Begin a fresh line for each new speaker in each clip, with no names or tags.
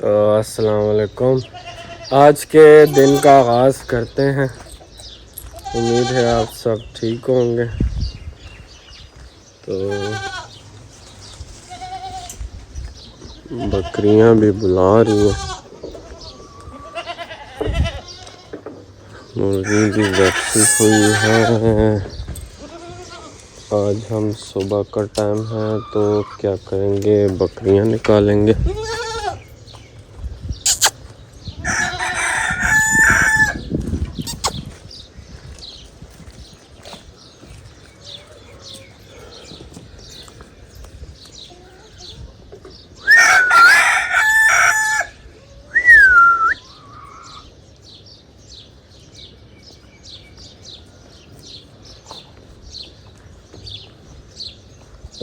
तो अस्सलाम वालेकुम। आज के दिन का आगाज़ करते हैं। उम्मीद है आप सब ठीक होंगे। तो बकरियां भी बुला रही हैं, मुर्गी भी बैठी हुई है। आज हम सुबह का टाइम है तो क्या करेंगे, बकरियां निकालेंगे।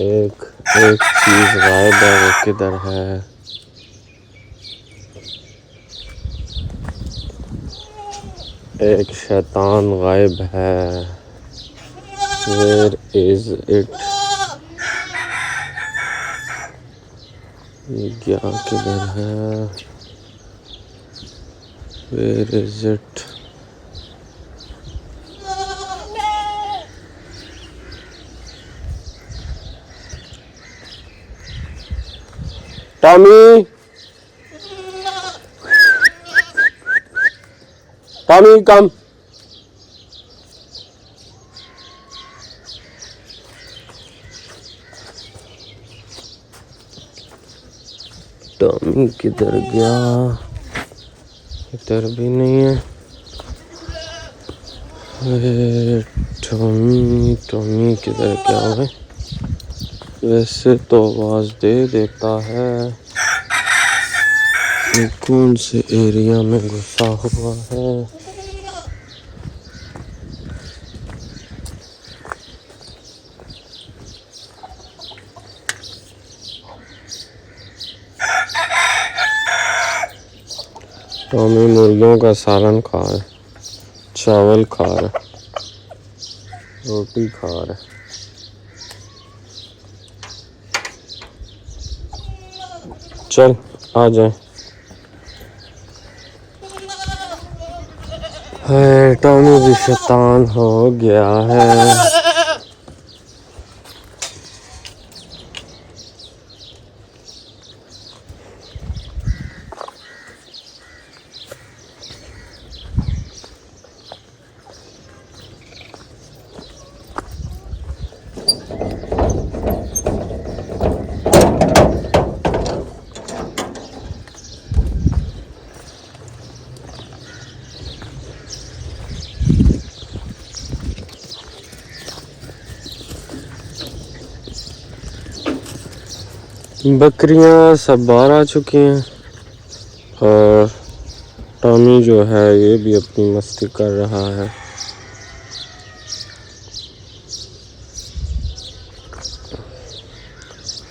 एक एक चीज़ गायब है, वो किधर है? एक शैतान गायब है। Where is it? ये क्या किधर है? Where is it? Tommy, Tommy come. Tommy किधर गया? इधर भी नहीं है। अरे टॉमी, टॉमी किधर गया है? वैसे तो आवाज दे देता है, ये कौन से एरिया में घुसा हुआ है? टॉमी मुर्गियों का सालन खा रहा है, चावल खा रहा है, रोटी खा रहा है। चल आ जाए। है टॉमी भी शैतान हो गया है। बकरियां सब बाहर आ चुकी हैं और टॉमी जो है ये भी अपनी मस्ती कर रहा है।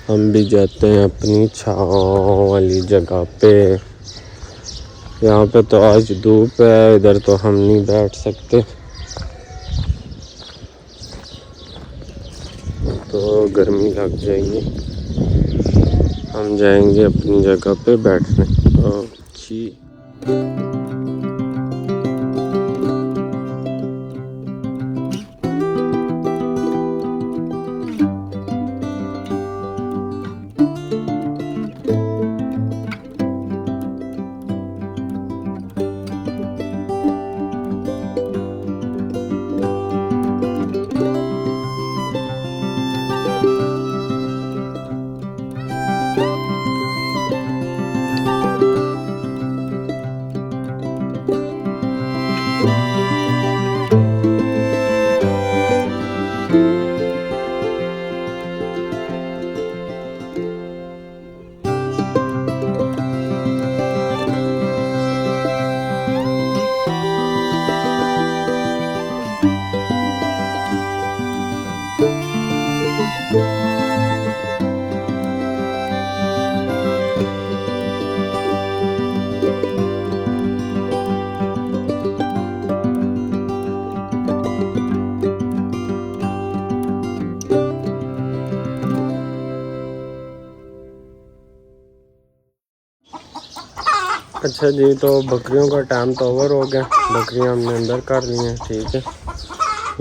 हम भी जाते हैं अपनी छाँव वाली जगह पे। यहाँ पे तो आज धूप है, इधर तो हम नहीं बैठ सकते, तो गर्मी लग जाएगी। हम जाएंगे अपनी जगह पे बैठने। जी अच्छा जी, तो बकरियों का टाइम तो ओवर हो गया। बकरियां हमने अंदर कर ली हैं, ठीक है।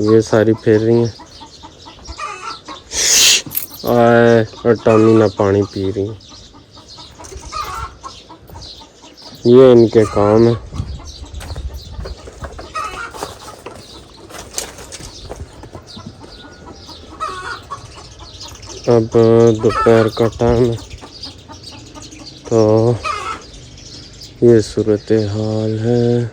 ये सारी फिर रही हैं और टॉमी ना पानी पी रही हैं। ये इनके काम है। अब दोपहर का टाइम है, तो ये सूरत हाल है।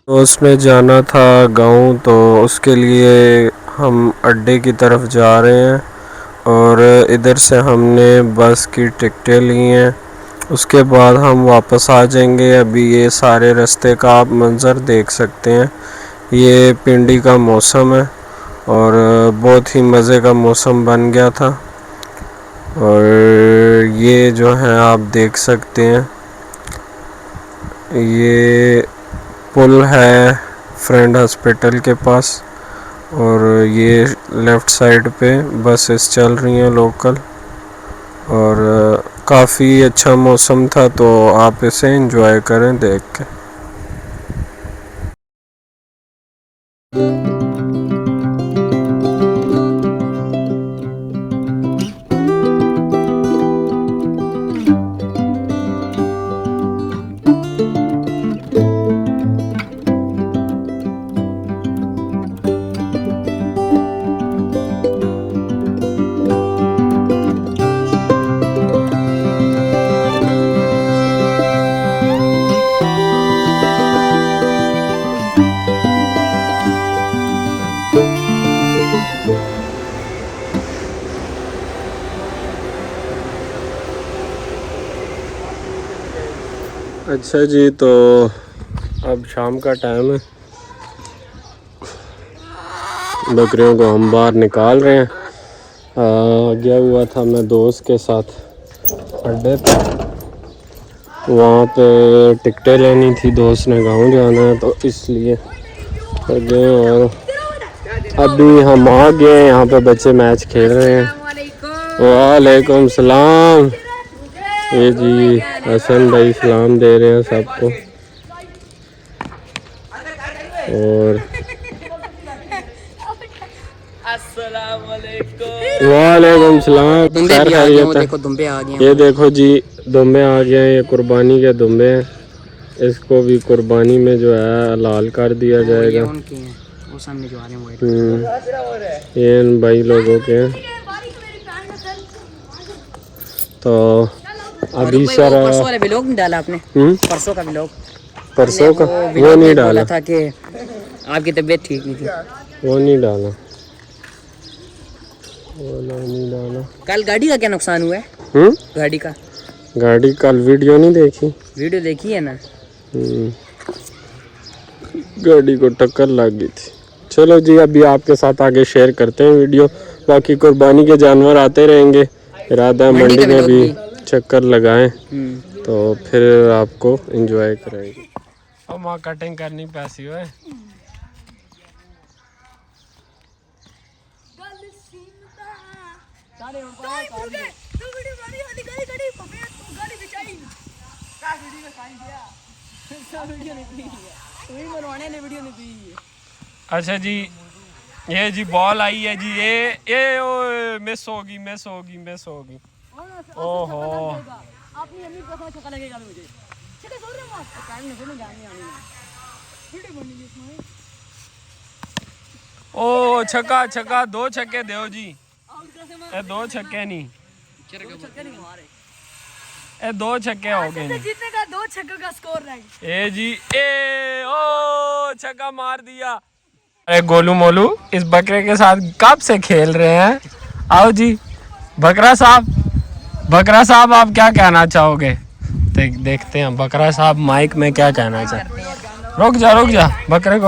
तो उसमें जाना था गांव, तो उसके लिए हम अड्डे की तरफ जा रहे हैं और इधर से हमने बस की टिकटें ली हैं। उसके बाद हम वापस आ जाएंगे। अभी ये सारे रास्ते का आप मंज़र देख सकते हैं। ये पिंडी का मौसम है और बहुत ही मज़े का मौसम बन गया था। और ये जो है आप देख सकते हैं, ये पुल है फ्रेंड हॉस्पिटल के पास और ये लेफ़्ट साइड पे बसेस चल रही हैं लोकल। और काफ़ी अच्छा मौसम था, तो आप इसे एंजॉय करें देख के। अच्छा जी, तो अब शाम का टाइम है। बकरियों को हम बाहर निकाल रहे हैं। गया हुआ था मैं दोस्त के साथ अड्डे पे, वहाँ पे टिकटें लेनी थी। दोस्त ने गांव जाना है तो इसलिए गए और अभी हम आ गए। यहाँ पे बच्चे मैच खेल रहे हैं। वालेकुम सलाम। ये जी हसन भाई सलाम दे रहे हैं सबको। और वालेकुम सलाम। खैर खैरियत है। ये देखो जी दुम्बे आ गए हैं। ये कुर्बानी के दुम्बे हैं। इसको भी कुर्बानी में जो है लाल कर दिया जाएगा।
वो सामने जो आ रहे हैं
ये इन भाई लोगों के हैं। तो अभी सर
परसों वाले व्लॉग नहीं डाला आपने? परसों का व्लॉग,
परसों का वो नहीं डाला
था कि आपकी तबीयत ठीक नहीं थी,
वो नहीं डाला, वो नहीं डाला।
कल गाड़ी का क्या नुकसान हुआ है? गाड़ी का,
गाड़ी कल वीडियो नहीं देखी?
वीडियो देखी है ना।
गाड़ी को टक्कर लग गई थी। चलो जी, अभी आपके साथ आगे शेयर करते हैं वीडियो। बाकी कुर्बानी के जानवर आते रहेंगे। इरादा मंडी में भी चक्कर लगाएं तो फिर आपको एंजॉय कराएंगे। और माँ कटिंग करनी पैसी है। अच्छा जी, ये जी बॉल आई है जी। ये मिस होगी, मिस होगी, मिस होगी। ओहो, अपनी अम्मी को पता छक्का लगेगा मुझे। छक्का छोड़ रहे मत, टाइम नहीं जाने आने में वीडियो बननी है इसमें। ओ छक्का, छक्का, दो छक्के दो जी। ए दो छक्के नहीं, ए दो छक्के हो गए। जीतने का दो छक्के का स्कोर है। ए जी, ए ओ छक्का मार दिया। अरे गोलू मोलू इस बकरे के साथ कब से खेल रहे हैं? आओ जी बकरा साहब, बकरा साहब आप क्या कहना चाहोगे? देखते हैं बकरा साहब माइक में क्या कहना चाहे। रुक जा बकरे को,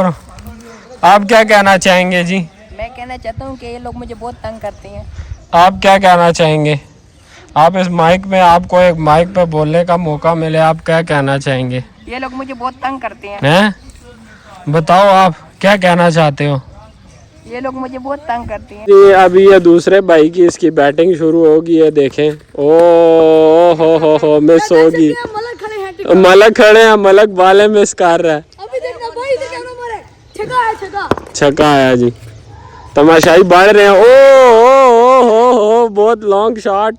आप क्या कहना चाहेंगे जी?
मैं कहना चाहता हूँ कि ये लोग मुझे बहुत तंग करते हैं।
आप क्या कहना चाहेंगे? आप इस माइक में, आपको एक माइक पे बोलने का मौका मिले, आप क्या कहना चाहेंगे?
ये लोग मुझे बहुत तंग करते हैं।
हैं? बताओ आप क्या कहना चाहते हो?
ये लोग मुझे बहुत तंग करते हैं।
जी अभी ये दूसरे भाई की इसकी बैटिंग शुरू होगी है, देखें। ओ हो मिस होगी। मलक खड़े हैं, मलक वाले मिस कर रहा है। छक्का आया जी। तमाशाई बढ़ रहे हैं। ओ बहुत लॉन्ग शॉट।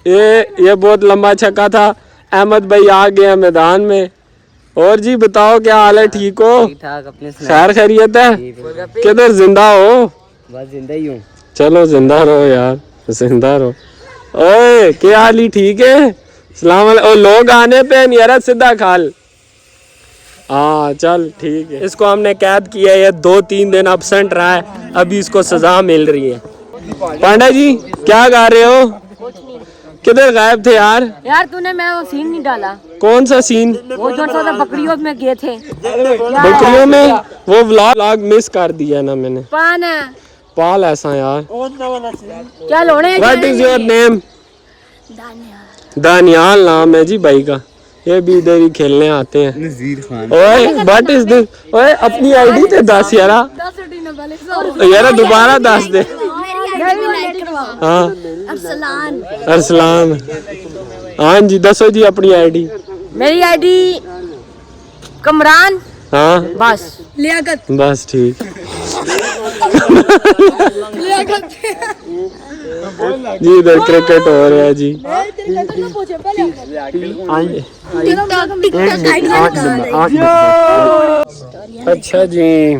ये बहुत लंबा छक्का था। अहमद भाई आ गया मैदान में। और जी बताओ क्या हाल है, ठीक हो? खैर खैरियत है? किधर जिंदा हो?
बस जिंदा ही हूँ।
चलो जिंदा रहो यार, जिंदा रहो। ओए क्या हाल ही, ठीक है? सलाम अलैकुम। लोग आने पे नियरा सीधा खाल। हाँ चल ठीक है। इसको हमने कैद किया है, 2-3 दिन एब्सेंट रहा है, अभी इसको सजा मिल रही है। पांडा जी क्या गा रहे हो? किधर गायब थे यार?
यार तूने मैं वो सीन नहीं डाला।
कौन सा सीन?
वो जो सा बकरियों में गए थे।
बकरियों में वो व्लॉग मिस कर दिया ना मैंने।
पान है
पाल ऐसा यार।
क्या लोड़े?
What is your name? Daniyal नाम है जी भाई का। ये भी इधर ही खेलने आते हैं। नज़ीर खान। ओए व्हाट इज दिस? ओए अपनी आईडी ते दस यारा। यारा दोबारा दस दे। हाँ अरसलान। हाँ जी दसो जी अपनी आईडी।
मेरी आईडी कमरान।
हाँ
बस लियाकत।
बस ठीक। जी इधर क्रिकेट हो रहा है जी। अच्छा जी,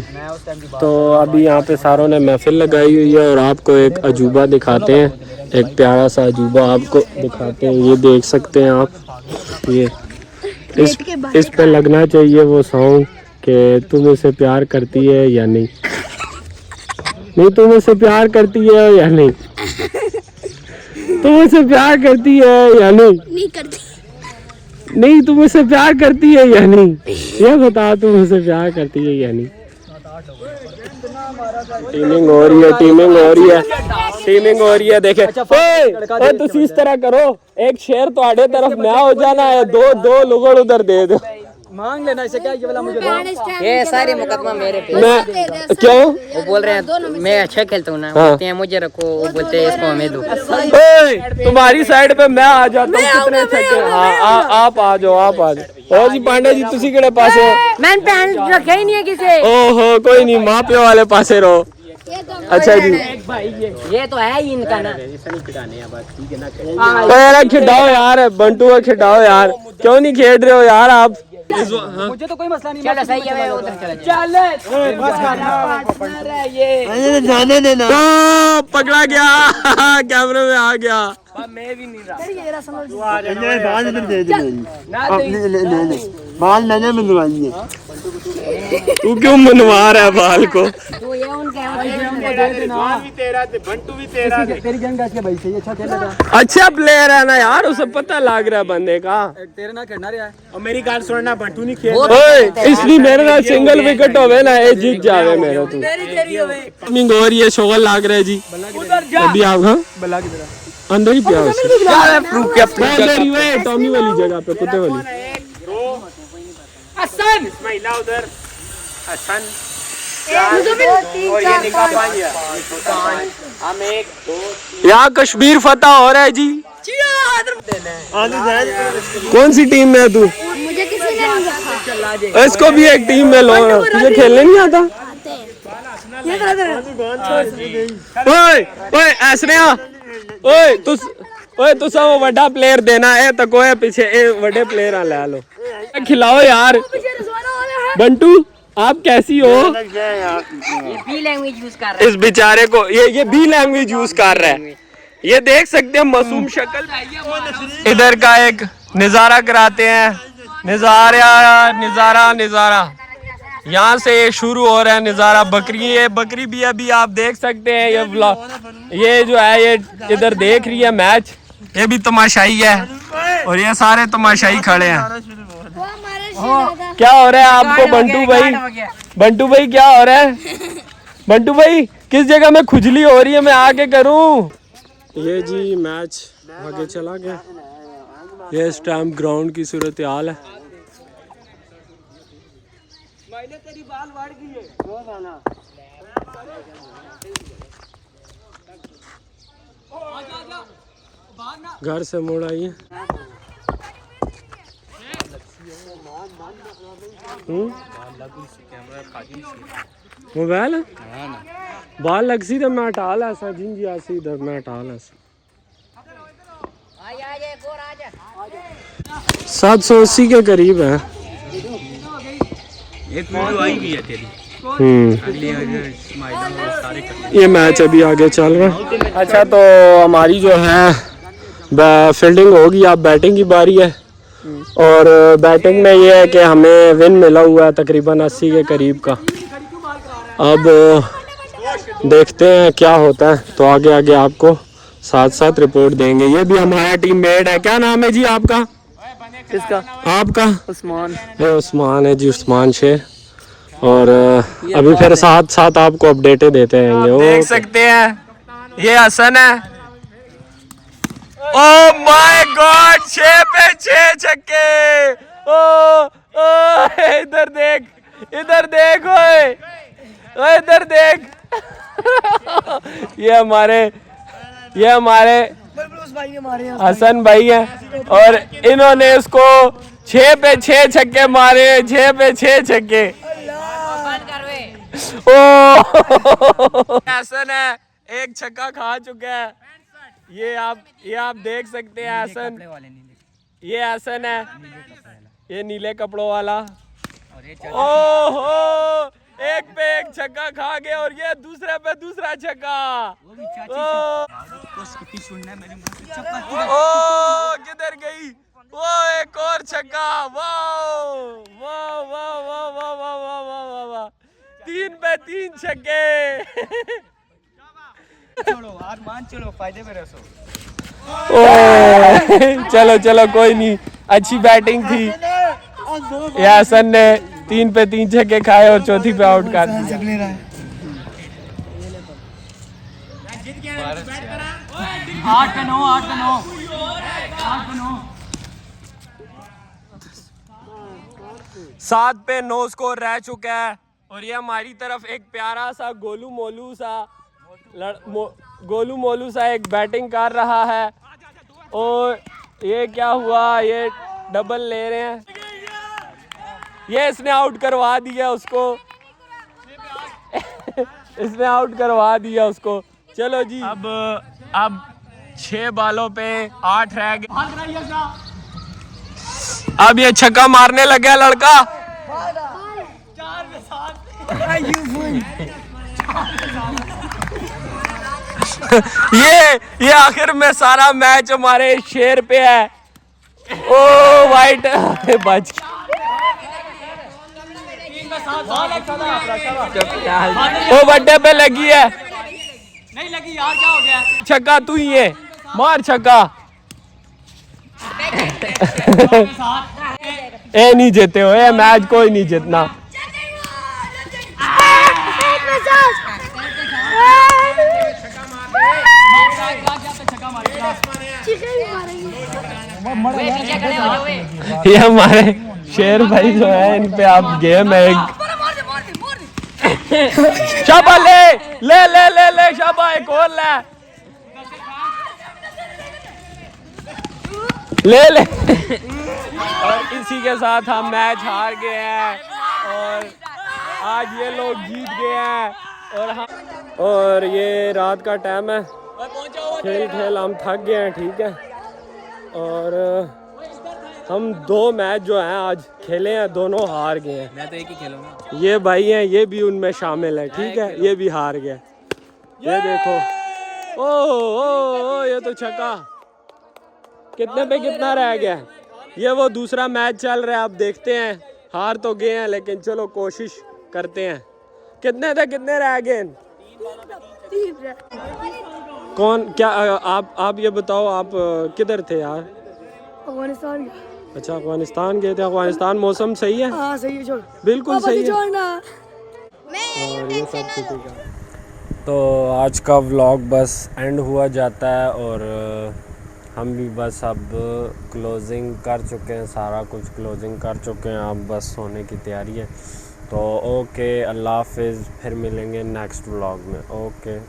तो अभी यहाँ पे सारों ने महफिल लगाई हुई है और आपको एक अजूबा दिखाते हैं। एक प्यारा सा अजूबा आपको दिखाते हैं, ये देख सकते हैं आप। ये इस पे लगना चाहिए वो सॉन्ग कि तुम उसे प्यार करती है या नहीं। नहीं तुम उसे प्यार करती है या नहीं? तुम उसे प्यार करती है या नहीं? नहीं करती। नहीं तुम उसे प्यार करती है या नहीं? ये बता तुम उसे प्यार करती है या नहीं? टीमिंग हो रही है, टीमिंग हो रही है, टीमिंग हो रही है। देखे ओए तुम इस तरह करो, एक शेर तो आड़े तरफ मैं हो जाना है, दो लोगों उधर दे दो।
मांग लेना इसे क्या, ये वाला मुझे ये सारे मुकदमा मेरे पे।
मैं क्यों? वो
बोल रहे हैं मैं अच्छा खेलता हूँ ना।
हाँ।
बोलते हैं मुझे रखो, वो बोलते हैं इसको हमें दो।
तुम्हारी साइड पे मैं आ जाता हूँ। कितने छक्के? हाँ आप आ जाओ, आप आ जाओ। और जी पांडे जी तुसी केड़े पासे हो?
मैंने पहन रखा ही नहीं है किसे।
ओहो कोई नहीं, माँ प्यो वाले पासे रहो। अच्छा जी
ये तो है ही इनका ना।
खिडाओ यार, बंटू को खिडाओ यार, क्यों नहीं खेल रहे हो यार आप?
मुझे तो कोई मसला नहीं। चलो सही है, मैं उधर चले। ये जाने देना।
तो पकड़ा गया, कैमरे में आ गया।
मैं भी नहीं रहा।
बाल मैंने मनवाई है।
तू क्यों मनवा रहा है बाल को?
तो ये
बंटू भी तेरा तेरी गन गाछ के भाई से अच्छा खेल रहा।
अच्छा प्लेयर है ना यार, उसे पता लग रहा है बंदे का।
तेरे ना खेलना रहा है और मेरी गाल सुनना, बंटू नहीं खेल।
ओए इसलिए मेरे ना सिंगल विकेट होवे ना, ये जीत जावे मेरे। तू मीटिंग हो रही है, शोगल लाग रहा है जी। अभी आप हाँ अंदर ही पिया टॉमी वाली जगह पे, कुत्ते वाली।
हसन महिला उधर हसन हम एक
यहाँ कश्मीर फतह हो रहा है जी। कौन सी टीम में है तू?
मुझे किसी ने नहीं रखा।
इसको भी एक टीम में लो। तुझे खेलने नहीं आता? ओए ओए ऐसने ओए तुसा वो बड़ा प्लेयर देना है तो कोई पीछे बड़े प्लेयर आ ले लो, खिलाओ यार। बंटू आप कैसी हो?
बी लैंग्वेज यूज कर रहा है
इस बेचारे को, ये बी लैंग्वेज यूज कर रहा है। ये देख सकते हैं मासूम शक्ल। इधर का एक नजारा कराते हैं। नजारा यहाँ से शुरू हो रहा है नजारा। बकरी भी अभी आप देख सकते हैं। ये जो है ये इधर देख रही है मैच, ये भी तमाशाई है और ये सारे तमाशाई खड़े हैं। क्या हो रहा है आपको बंटू भाई? बंटू भाई क्या हो रहा है? बंटू भाई किस जगह में खुजली हो रही है, मैं आके करूं? ये जी मैच आगे चला गया। ये इस टाइम ग्राउंड की सूरत हाल है। घर से मुड़ आई है। मोबाइल बाल लग सी तो मैं हटा ला सा जिन जी आसी इधर मैं हटा ला सा 780 के करीब है।
एक वीडियो आई भी है तेरी।
ये मैच अभी आगे चल रहा है। अच्छा तो हमारी जो है फील्डिंग होगी, अब बैटिंग की बारी है। और बैटिंग में ये है कि हमें विन मिला हुआ है तकरीबन 80 के करीब का। अब देखते हैं क्या होता है, तो आगे आगे आपको साथ साथ रिपोर्ट देंगे। ये भी हमारा टीम मेट है। क्या नाम है जी आपका?
किसका?
आपका?
उस्मान।
ये उस्मान है जी, उस्मान शेर। और अभी फिर साथ साथ आपको अपडेटें देते रहेंगे। देख सकते हैं ये हसन है। ओ माय गॉड 6 पे 6 छक्के। ओ इधर देख, इधर देख, ओए इधर देख। ये हमारे हसन भाई हैं और इन्होंने इसको 6 पे 6 छक्के मारे। 6 पे 6 छक्के। ओ हसन है, एक छक्का खा चुका है। ये आप देख सकते हैं हसन। ये हसन है, ये नीले कपड़ों वाला। ओहो एक पे एक छक्का खा गया और ये दूसरे पे दूसरा छक्का। ओ किधर गई? वो एक और छक्का। वाह वाह वाह वाह वाह वाह वाह वाह वाह 3 पे 3 छक्के।
चलो आज मान चलो, फायदे में रहो।
चलो चलो कोई नहीं, अच्छी बैटिंग थी। ये हसन ने 3 पे 3 छक्के खाए और चौथी पे आउट कर दिया।
8 पे 9 8 पे 9 8 पे 9
7 पे 9 स्कोर रह चुका है। और ये हमारी तरफ एक प्यारा सा गोलू मोलू सा एक बैटिंग कर रहा है। और ये क्या हुआ, ये डबल ले रहे हैं। ये इसने आउट करवा दिया उसको। इसने आउट करवा दिया उसको। चलो जी अब 6 बालों पे 8 रह गए। अब ये छक्का मारने लगा लड़का। ये आखिर में सारा मैच हमारे शेर पे है। ओ वाइट बच ओ बड्डे पे लगी है।
नहीं लगी यार, क्या हो गया?
छक्का तू ही है, मार छक्का। ए नहीं जीते हो, ये मैच कोई नहीं जीतना। ये हमारे शेर भाई जो है, इन पे आप गेम है एक। शाबा ले ले ले ले ले शाबा, एक और ले ले। और इसी के साथ हम मैच हार गए हैं और आज ये लोग जीत गए हैं। और ये रात का टाइम है, खेल हम थक गए हैं, ठीक है। और हम 2 मैच जो हैं आज खेले हैं, दोनों हार गए हैं।
मैं तो एक ही खेलूंगा।
ये भाई हैं, ये भी उनमें शामिल है, ठीक है। ये भी हार गया। ये देखो, ओ ये तो छक्का। कितने पे कितना रह गया? ये वो दूसरा मैच चल रहा है, अब देखते हैं। हार तो गए हैं लेकिन चलो कोशिश करते हैं। कितने थे, कितने रह गए? कौन क्या आप ये बताओ, आप किधर थे यार?
अफगानिस्तान।
अच्छा अफगानिस्तान गए थे। अफगानिस्तान मौसम सही है?
हाँ सही है, छोड़
बिल्कुल सही है। और ये सब ठीक है। तो आज का व्लॉग बस एंड हुआ जाता है और हम भी बस अब क्लोजिंग कर चुके हैं, सारा कुछ क्लोजिंग कर चुके हैं। अब बस सोने की तैयारी है। तो ओके, अल्लाह हाफिज़, फिर मिलेंगे नेक्स्ट व्लॉग में। ओके।